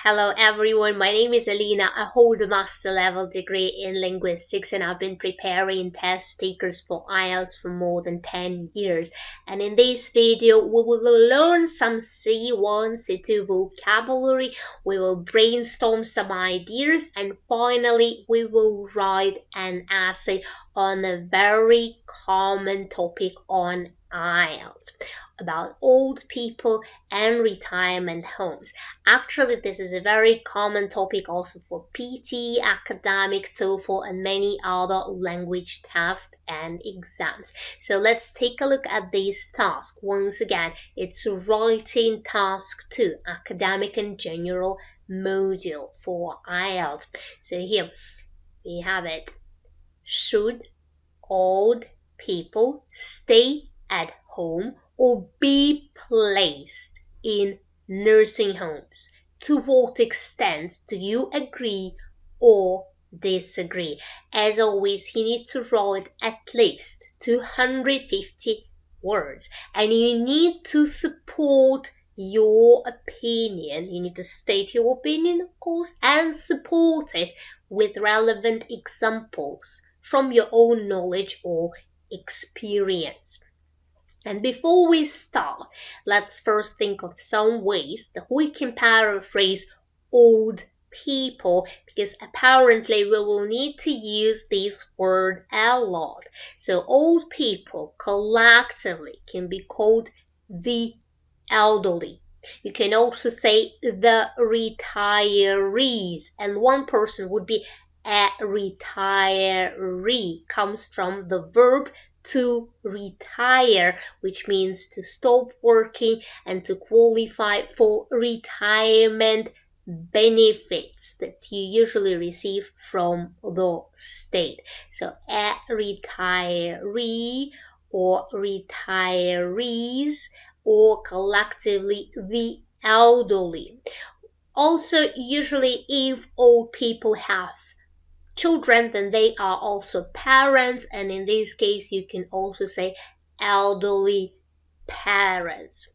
Hello everyone, my name is Alina. I hold a master level degree in linguistics and I've been preparing test takers for IELTS for more than 10 years. And in this video, we will learn some C1, C2 vocabulary, we will brainstorm some ideas, and finally we will write an essay on a very common topic on IELTS about old people and retirement homes. Actually, this is a very common topic also for PTE Academic, TOEFL, and many other language tests and exams. So let's take a look at this task. Once again, it's writing task 2, Academic and General module for IELTS. So here we have it. Should old people stay at home or be placed in nursing homes? To what extent do you agree or disagree? As always, you need to write at least 250 words, and you need to support your opinion. You need to state your opinion, of course, and support it with relevant examples from your own knowledge or experience. And before we start, let's first think of some ways that we can paraphrase old people, because apparently we will need to use this word a lot. So old people collectively can be called the elderly. You can also say the retirees, and one person would be a retiree. Comes from the verb to retire, which means to stop working and to qualify for retirement benefits that you usually receive from the state. So a retiree or retirees, or collectively the elderly. Also, usually if old people have children, then they are also parents, and in this case you can also say elderly parents.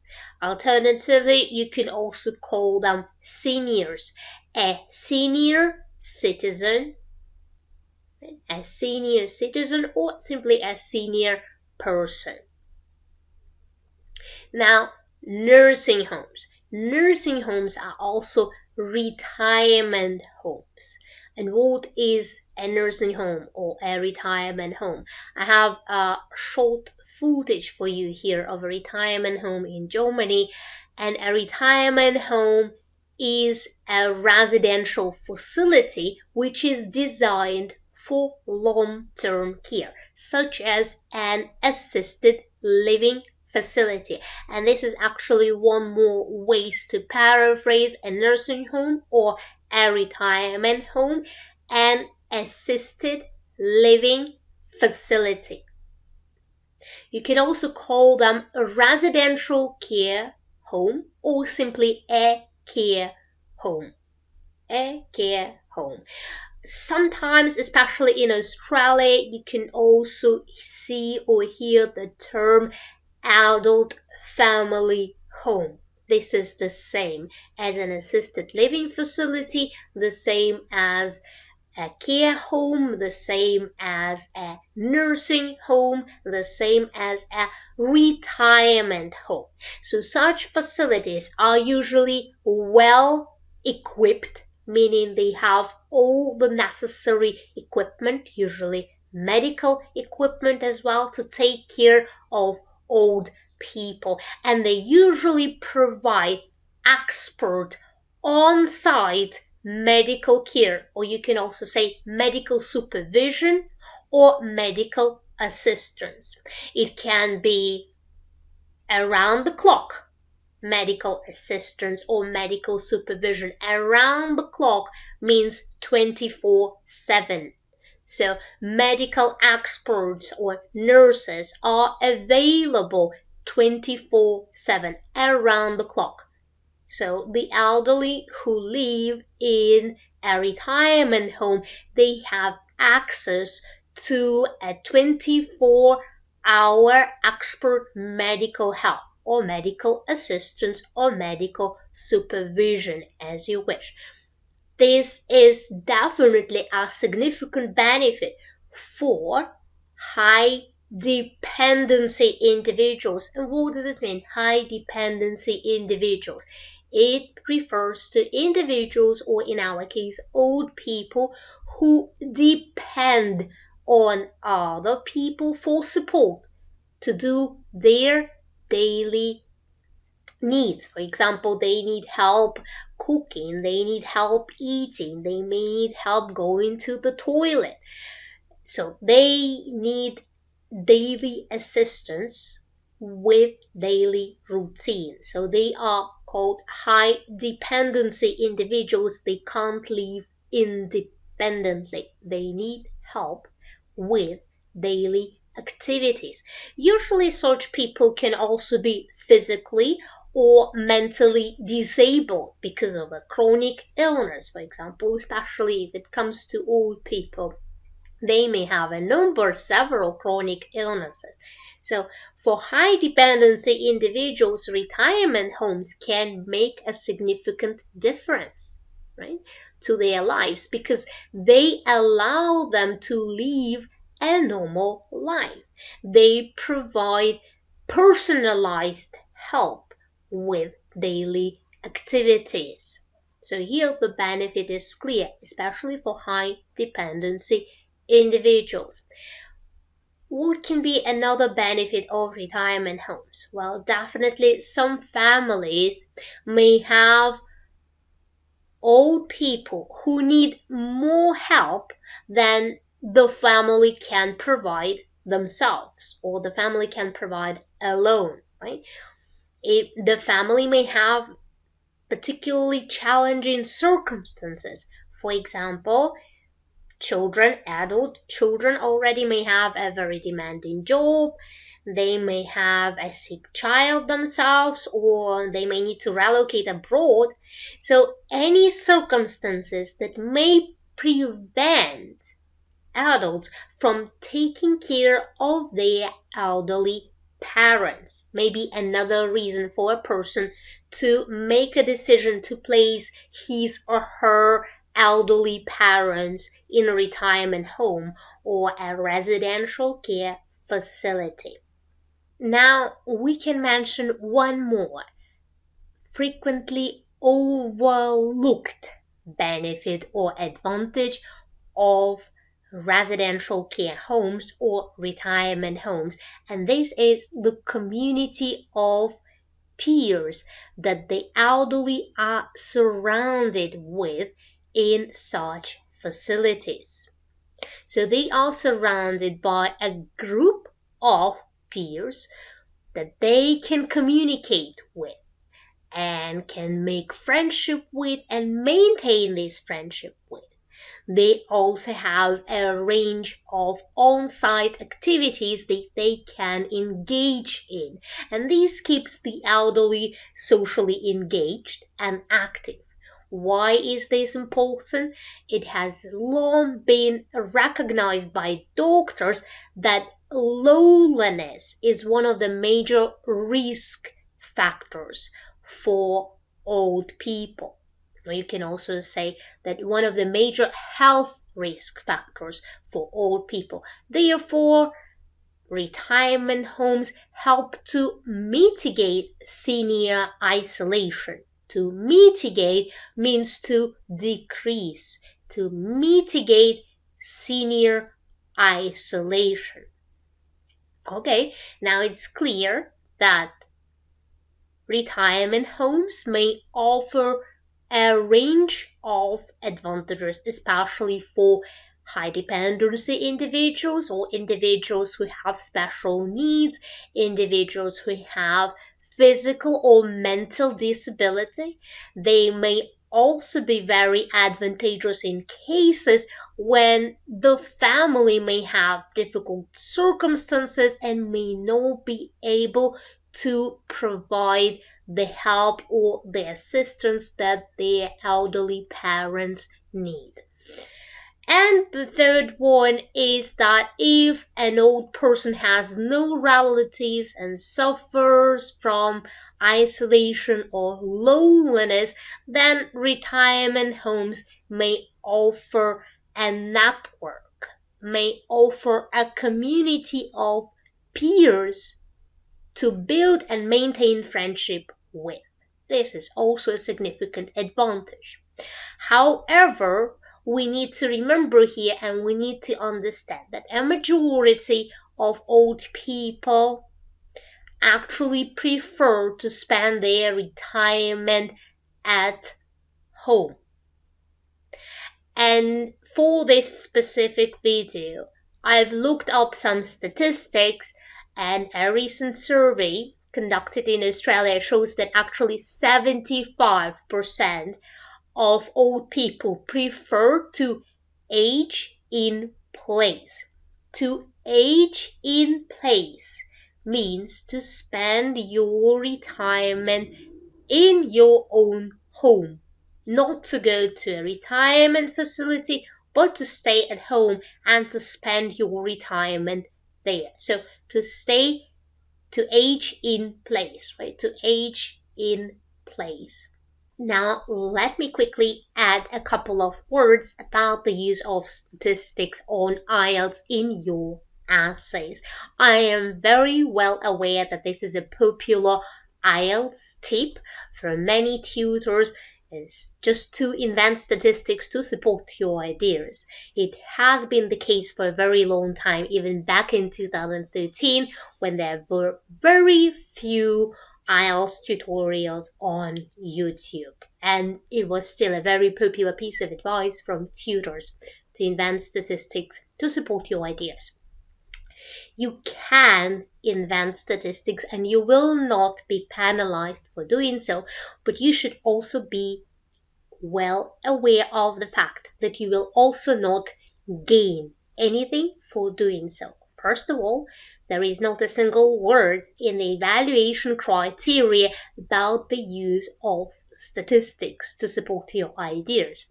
Alternatively, you can also call them seniors. A senior citizen, or simply a senior person. Now, nursing homes. Nursing homes are also retirement homes. And what is a nursing home or a retirement home? I have a short footage for you here of a retirement home in Germany. And a retirement home is a residential facility which is designed for long-term care, such as an assisted living facility. And this is actually one more ways to paraphrase a nursing home or a retirement home: an assisted living facility. You can also call them a residential care home or simply a care home. A care home. Sometimes, especially in Australia, you can also see or hear the term adult family home. This is the same as an assisted living facility, the same as a care home, the same as a nursing home, the same as a retirement home. So such facilities are usually well equipped, meaning they have all the necessary equipment, usually medical equipment as well, to take care of old people, and they usually provide expert on-site medical care, or you can also say medical supervision or medical assistance. It can be around the clock medical assistance or medical supervision. Around the clock means 24/7. So medical experts or nurses are available 24/7, around the clock. So the elderly who live in a retirement home, they have access to a 24-hour expert medical help. or medical assistance or medical supervision, as you wish. This is definitely a significant benefit for high dependency individuals. And what does it mean, high dependency individuals? It refers to individuals, or in our case, old people, who depend on other people for support to do their daily needs. For example, they need help cooking, they need help eating, they may need help going to the toilet. So they need daily assistance with daily routine. So they are called high dependency individuals. They can't live independently. They need help with daily activities. Usually such people can also be physically or mentally disabled because of a chronic illness, for example, especially if it comes to old people. They may have several chronic illnesses. So for high dependency individuals, retirement homes can make a significant difference, right, to their lives, because they allow them to live a normal life. They provide personalized help with daily activities. So here the benefit is clear, especially for high dependency individuals. What can be another benefit of retirement homes? Well, definitely some families may have old people who need more help than the family can provide themselves, or the family can provide alone, right? The family may have particularly challenging circumstances. For example, adult children already may have a very demanding job. They may have a sick child themselves, or they may need to relocate abroad. So any circumstances that may prevent adults from taking care of their elderly parents may be another reason for a person to make a decision to place his or her elderly parents in a retirement home or a residential care facility. Now we can mention one more frequently overlooked benefit or advantage of residential care homes or retirement homes, and this is the community of peers that the elderly are surrounded with in such facilities. So they are surrounded by a group of peers that they can communicate with and can make friendship with and maintain this friendship with. They also have a range of on-site activities that they can engage in, and this keeps the elderly socially engaged and active. Why is this important? It has long been recognized by doctors that loneliness is one of the major risk factors for old people. You can also say that one of the major health risk factors for old people. Therefore, retirement homes help to mitigate senior isolation. To mitigate means to decrease, to mitigate senior isolation. Okay, now it's clear that retirement homes may offer a range of advantages, especially for high dependency individuals or individuals who have special needs, individuals who have physical or mental disability. They may also be very advantageous in cases when the family may have difficult circumstances and may not be able to provide the help or the assistance that their elderly parents need. And the third one is that if an old person has no relatives and suffers from isolation or loneliness, then retirement homes may offer a network, may offer a community of peers to build and maintain friendship with. This is also a significant advantage. However, we need to remember here and we need to understand that a majority of old people actually prefer to spend their retirement at home. And for this specific video, I've looked up some statistics, and a recent survey conducted in Australia shows that actually 75% of old people prefer to age in place. To age in place means to spend your retirement in your own home, not to go to a retirement facility, but to stay at home and to spend your retirement there. So to age in place, right? To age in place. Now, let me quickly add a couple of words about the use of statistics on IELTS in your essays. I am very well aware that this is a popular IELTS tip for many tutors, is just to invent statistics to support your ideas. It has been the case for a very long time, even back in 2013, when there were very few IELTS tutorials on YouTube, and it was still a very popular piece of advice from tutors to invent statistics to support your ideas. You can invent statistics and you will not be penalized for doing so, but you should also be well aware of the fact that you will also not gain anything for doing so. First of all, there is not a single word in the evaluation criteria about the use of statistics to support your ideas.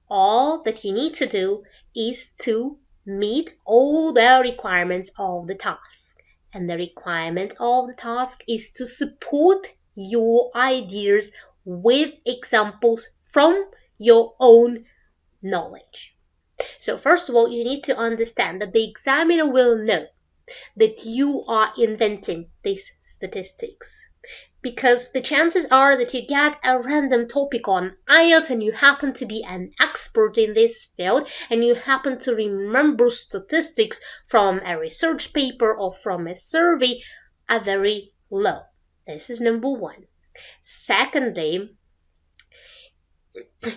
All that you need to do is to meet all the requirements of the task. And the requirement of the task is to support your ideas with examples from your own knowledge. So first of all, you need to understand that the examiner will know that you are inventing these statistics, because the chances are that you get a random topic on IELTS and you happen to be an expert in this field and you happen to remember statistics from a research paper or from a survey are very low. This is number one. Secondly,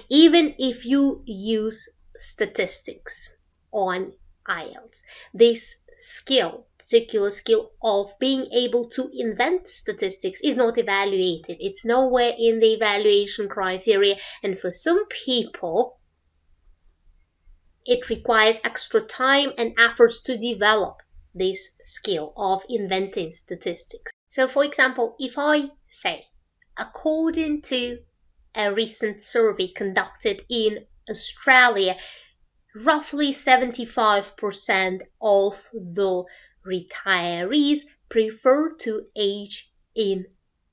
even if you use statistics on IELTS, this particular skill of being able to invent statistics is not evaluated. It's nowhere in the evaluation criteria, and for some people, it requires extra time and efforts to develop this skill of inventing statistics. So, for example, if I say, according to a recent survey conducted in Australia, roughly 75% of the retirees prefer to age in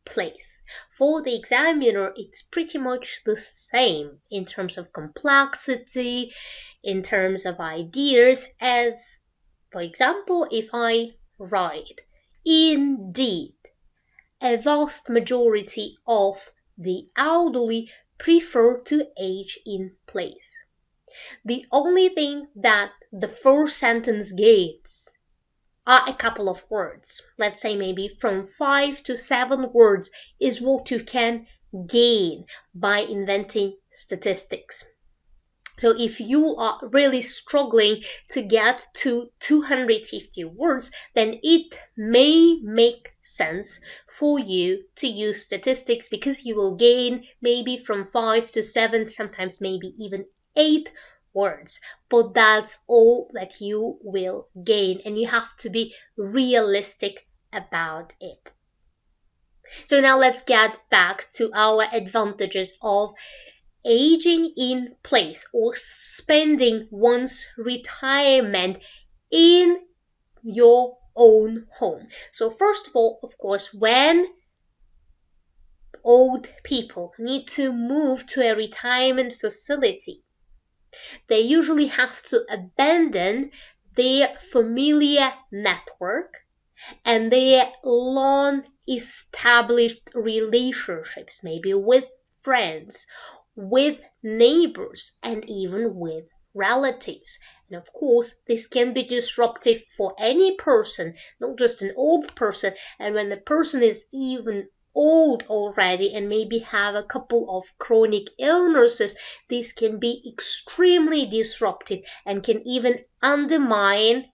place. For the examiner, it's pretty much the same in terms of complexity, in terms of ideas, as, for example, if I write, indeed, a vast majority of the elderly prefer to age in place. The only thing that the first sentence gains are a couple of words. Let's say maybe from 5 to 7 words is what you can gain by inventing statistics. So if you are really struggling to get to 250 words, then it may make sense for you to use statistics, because you will gain maybe from 5 to 7, sometimes maybe even 8 words. But that's all that you will gain, and you have to be realistic about it. So now let's get back to our advantages of aging in place or spending one's retirement in your own home. So first of all, of course, when old people need to move to a retirement facility, they usually have to abandon their familiar network and their long established relationships, maybe with friends, with neighbors, and even with relatives. And of course, this can be disruptive for any person, not just an old person. And when the person is even old already and maybe have a couple of chronic illnesses, this can be extremely disruptive and can even undermine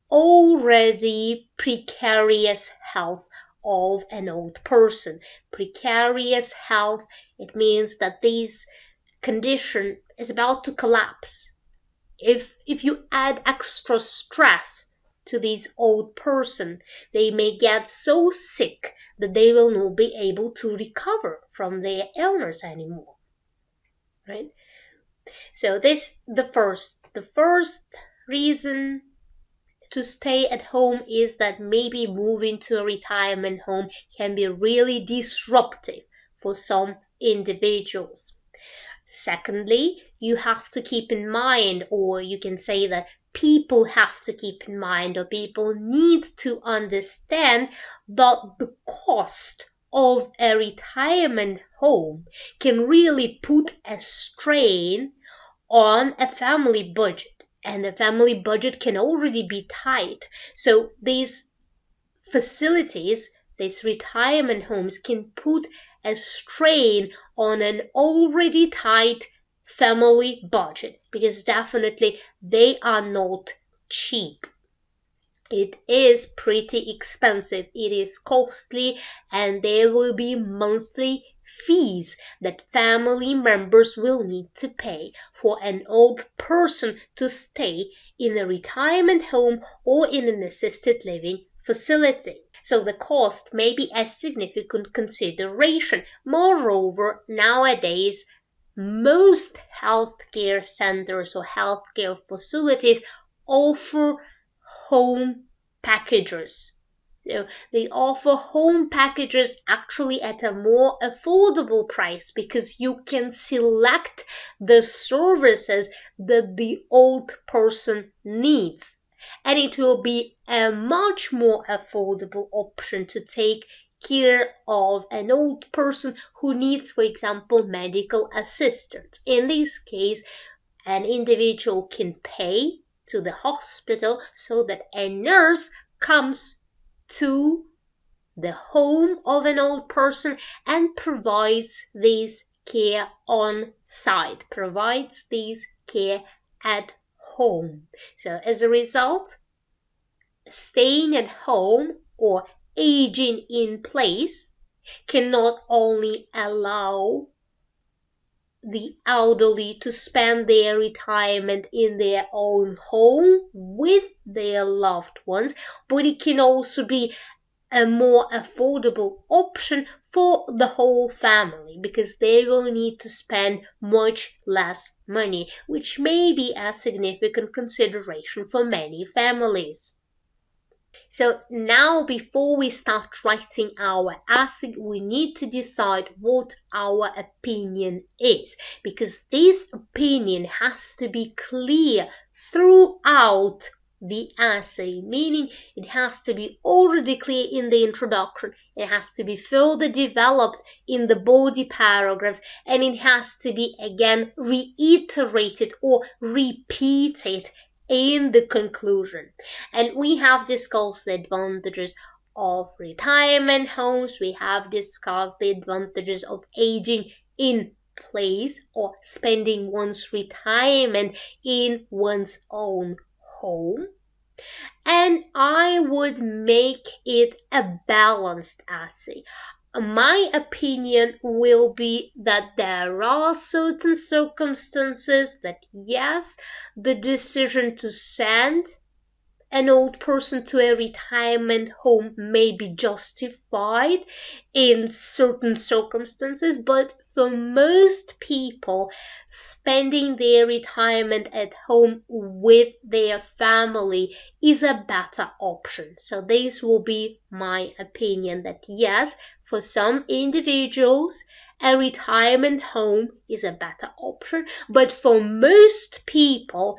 already precarious health of an old person. Precarious health, it means that this condition is about to collapse. If you add extra stress to this old person, they may get so sick that they will not be able to recover from their illness anymore. Right? So this the first reason to stay at home is that maybe moving to a retirement home can be really disruptive for some individuals. Secondly, you have to keep in mind, or you can say that people have to keep in mind, or people need to understand that the cost of a retirement home can really put a strain on a family budget. And the family budget can already be tight. So these facilities, these retirement homes, can put a strain on an already tight family budget, because definitely they are not cheap. It is pretty expensive, it is costly, and there will be monthly fees that family members will need to pay for an old person to stay in a retirement home or in an assisted living facility. So the cost may be a significant consideration. Moreover, nowadays, most healthcare centers or healthcare facilities offer home packages. So they offer home packages actually at a more affordable price, because you can select the services that the old person needs. And it will be a much more affordable option to take care of an old person who needs, for example, medical assistance. In this case, an individual can pay to the hospital so that a nurse comes to the home of an old person and provides this care on site, provides this care at home. So as a result, staying at home or aging in place can not only allow the elderly to spend their retirement in their own home with their loved ones, but it can also be a more affordable option for the whole family, because they will need to spend much less money, which may be a significant consideration for many families. So now, before we start writing our essay, we need to decide what our opinion is, because this opinion has to be clear throughout the essay, meaning it has to be already clear in the introduction, it has to be further developed in the body paragraphs, and it has to be again reiterated or repeated in the conclusion. And we have discussed the advantages of retirement homes, we have discussed the advantages of aging in place or spending one's retirement in one's own home. And I would make it a balanced essay. My opinion will be that there are certain circumstances that, yes, the decision to send an old person to a retirement home may be justified in certain circumstances, but for most people, spending their retirement at home with their family is a better option. So this will be my opinion, that yes, for some individuals, a retirement home is a better option, but for most people,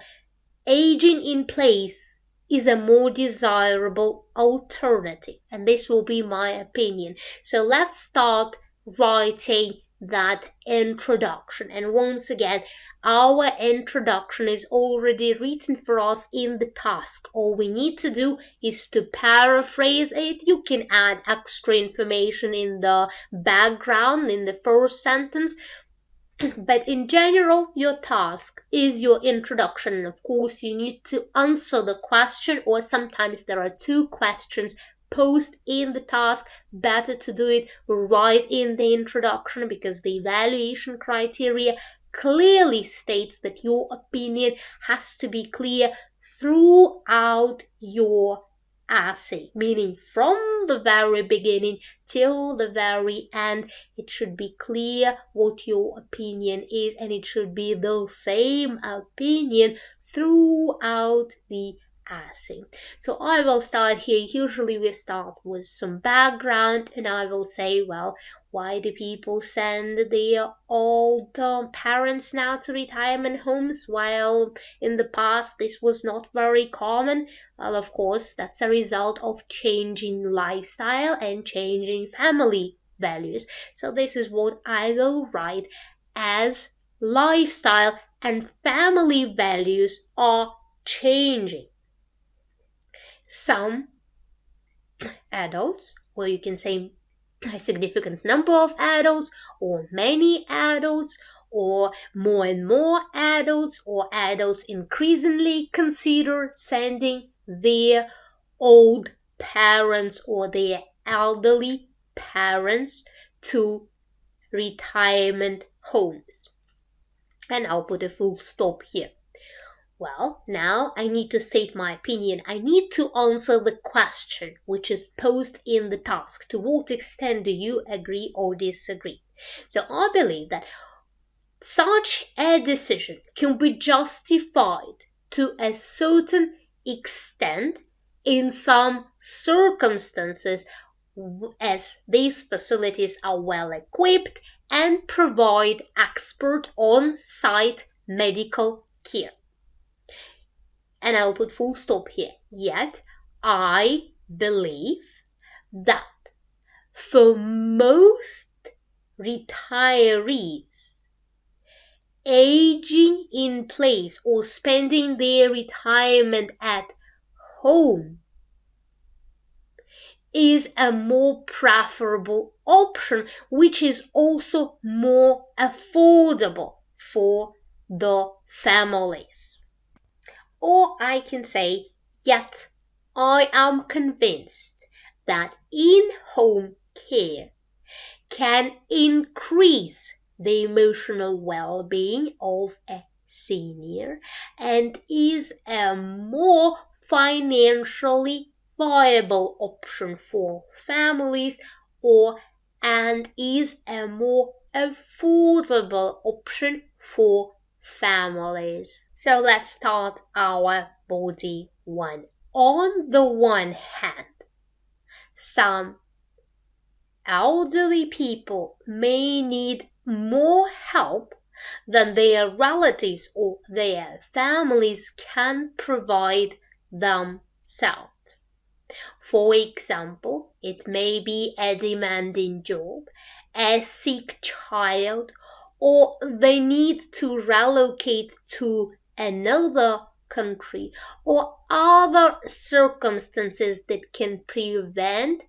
aging in place is a more desirable alternative, and this will be my opinion. So let's start writing that introduction. And once again, our introduction is already written for us in the task. All we need to do is to paraphrase it. You can add extra information in the background in the first sentence, but in general, your task is your introduction. And of course, you need to answer the question, or sometimes there are two questions posed in the task. Better to do it right in the introduction, because the evaluation criteria clearly states that your opinion has to be clear throughout your essay, meaning from the very beginning till the very end. It should be clear what your opinion is, and it should be the same opinion throughout the essay. So I will start here. Usually we start with some background, and I will say, well, why do people send their old parents now to retirement homes while in the past this was not very common? Well, of course, that's a result of changing lifestyle and changing family values. So this is what I will write, as lifestyle and family values are changing. Some adults, or you can say a significant number of adults, or many adults, or more and more adults, or adults increasingly consider sending their old parents or their elderly parents to retirement homes. And I'll put a full stop here. Well, now I need to state my opinion. I need to answer the question which is posed in the task. To what extent do you agree or disagree? So I believe that such a decision can be justified to a certain extent in some circumstances, as these facilities are well equipped and provide expert on-site medical care. And I'll put full stop here. Yet, I believe that for most retirees, aging in place or spending their retirement at home is a more preferable option, which is also more affordable for the families. Or I can say, yet I am convinced that in-home care can increase the emotional well-being of a senior and is a more financially viable option for families, and is a more affordable option for families. So let's start our body one. On the one hand, some elderly people may need more help than their relatives or their families can provide themselves. For example, it may be a demanding job, a sick child, or they need to relocate to another country, or other circumstances that can prevent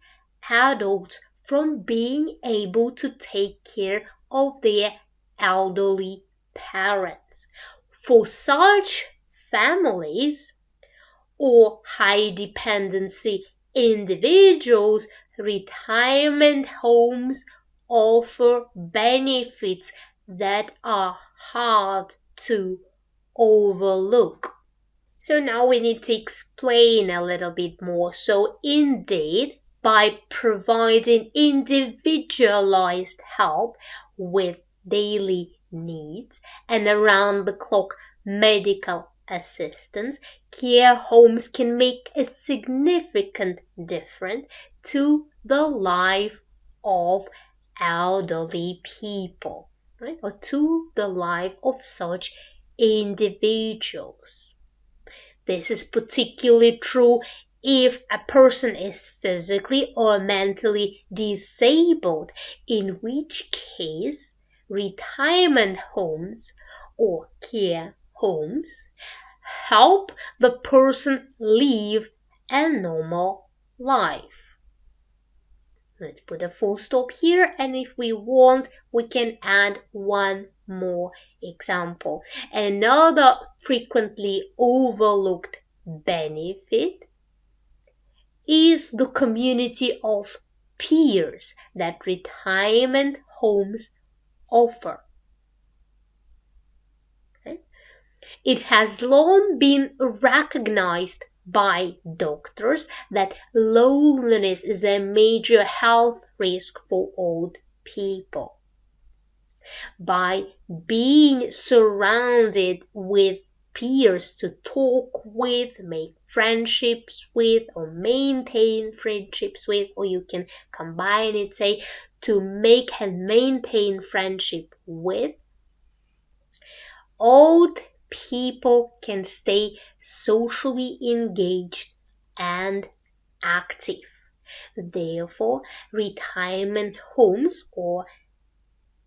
adults from being able to take care of their elderly parents. For such families or high dependency individuals, retirement homes offer benefits that are hard to overlook. So now we need to explain a little bit more. So indeed, by providing individualized help with daily needs, and around-the-clock medical assistance, care homes can make a significant difference to the life of elderly people, right? Or to the life of such individuals. This is particularly true if a person is physically or mentally disabled, in which case retirement homes or care homes help the person live a normal life. Let's put a full stop here, and if we want, we can add one more example. Another frequently overlooked benefit is the community of peers that retirement homes offer. Okay? It has long been recognized by doctors that loneliness is a major health risk for old people. By being surrounded with peers to talk with, make friendships with, or maintain friendships with, or you can combine it, say, to make and maintain friendship with, old people can stay socially engaged and active. Therefore, retirement homes or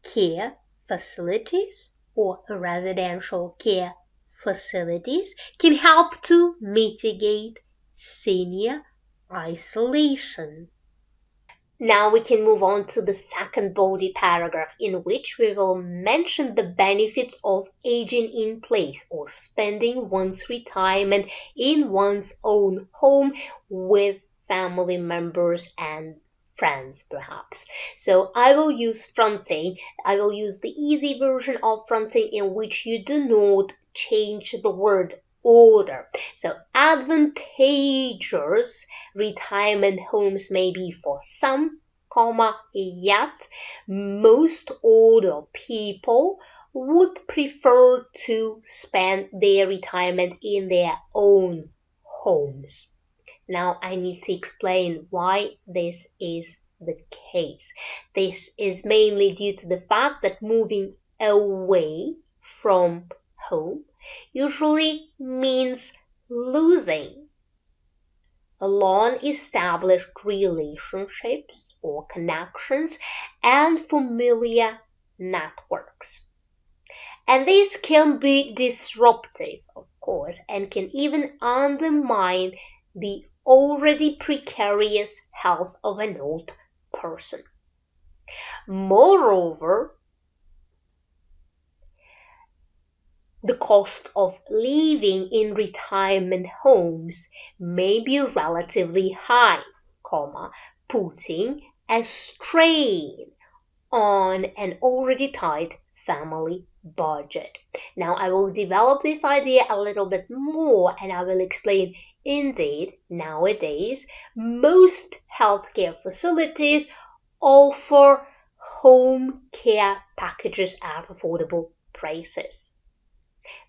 care facilities or residential care facilities can help to mitigate senior isolation. Now we can move on to the second body paragraph, in which we will mention the benefits of aging in place or spending one's retirement in one's own home with family members and friends, perhaps. So I will use fronting. I will use the easy version of fronting, in which you do not change the word order. So advantageous retirement homes may be for some, yet most older people would prefer to spend their retirement in their own homes. Now I need to explain why this is the case. This is mainly due to the fact that moving away from home usually means losing long-established relationships or connections and familiar networks. And this can be disruptive, of course, and can even undermine the already precarious health of an old person. Moreover, the cost of living in retirement homes may be relatively high, putting a strain on an already tight family budget. Now I will develop this idea a little bit more, and I will explain. Indeed, nowadays, most healthcare facilities offer home care packages at affordable prices.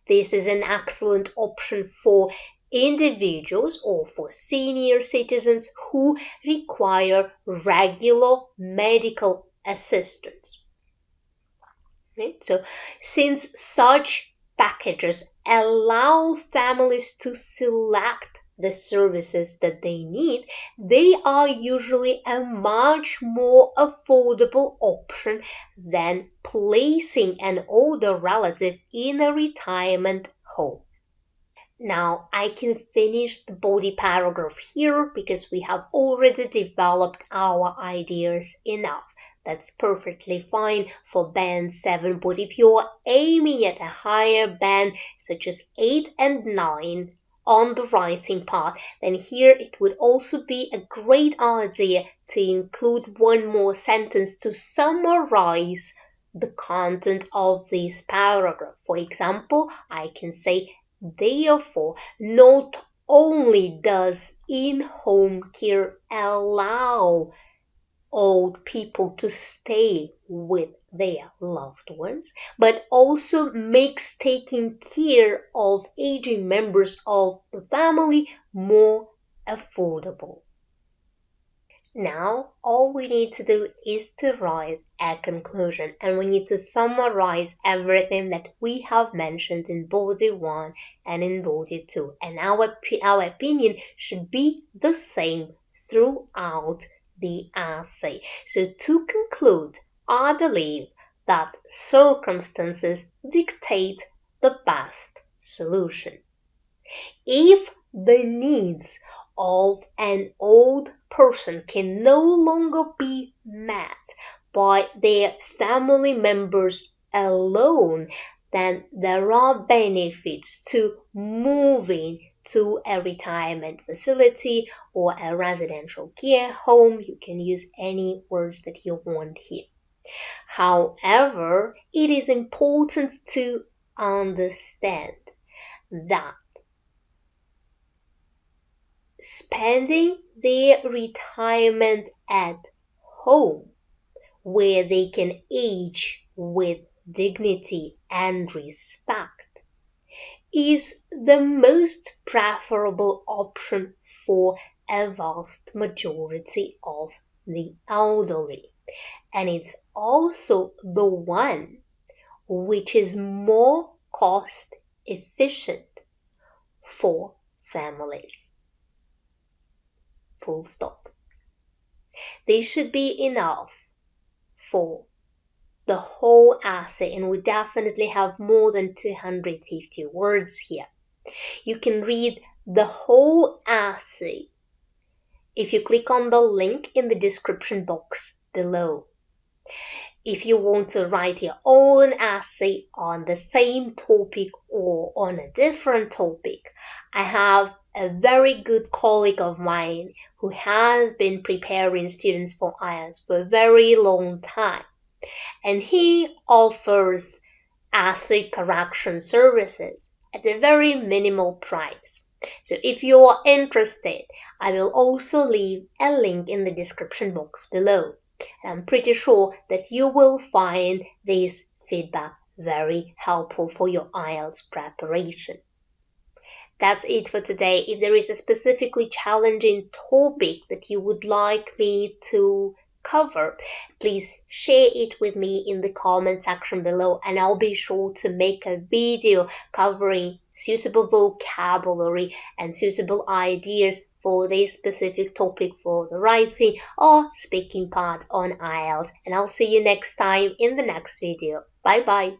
This is an excellent option for individuals or for senior citizens who require regular medical assistance. Right? So, since such packages allow families to select the services that they need, they are usually a much more affordable option than placing an older relative in a retirement home. Now, I can finish the body paragraph here because we have already developed our ideas enough. That's perfectly fine for band 7, but if you're aiming at a higher band, such as 8 and 9, on the writing part, then here it would also be a great idea to include one more sentence to summarize the content of this paragraph. For example, I can say, therefore, not only does in-home care allow old people to stay with their loved ones, but also makes taking care of aging members of the family more affordable. Now, all we need to do is to write a conclusion, and we need to summarize everything that we have mentioned in body 1 and in body 2. And our opinion should be the same throughout the essay. So to conclude, I believe that circumstances dictate the best solution. If the needs of an old person can no longer be met by their family members alone, then there are benefits to moving to a retirement facility or a residential care home. You can use any words that you want here. However, it is important to understand that spending their retirement at home, where they can age with dignity and respect, is the most preferable option for a vast majority of the elderly. And it's also the one which is more cost efficient for families. Full stop. They should be enough for the whole essay, and we definitely have more than 250 words here. You can read the whole essay if you click on the link in the description box below. If you want to write your own essay on the same topic or on a different topic, I have a very good colleague of mine who has been preparing students for IELTS for a very long time. And he offers essay correction services at a very minimal price. So if you are interested, I will also leave a link in the description box below. I'm pretty sure that you will find this feedback very helpful for your IELTS preparation. That's it for today. If there is a specifically challenging topic that you would like me to cover, please share it with me in the comment section below, and I'll be sure to make a video covering suitable vocabulary and suitable ideas for this specific topic for the writing or speaking part on IELTS. And I'll see you next time in the next video. Bye bye.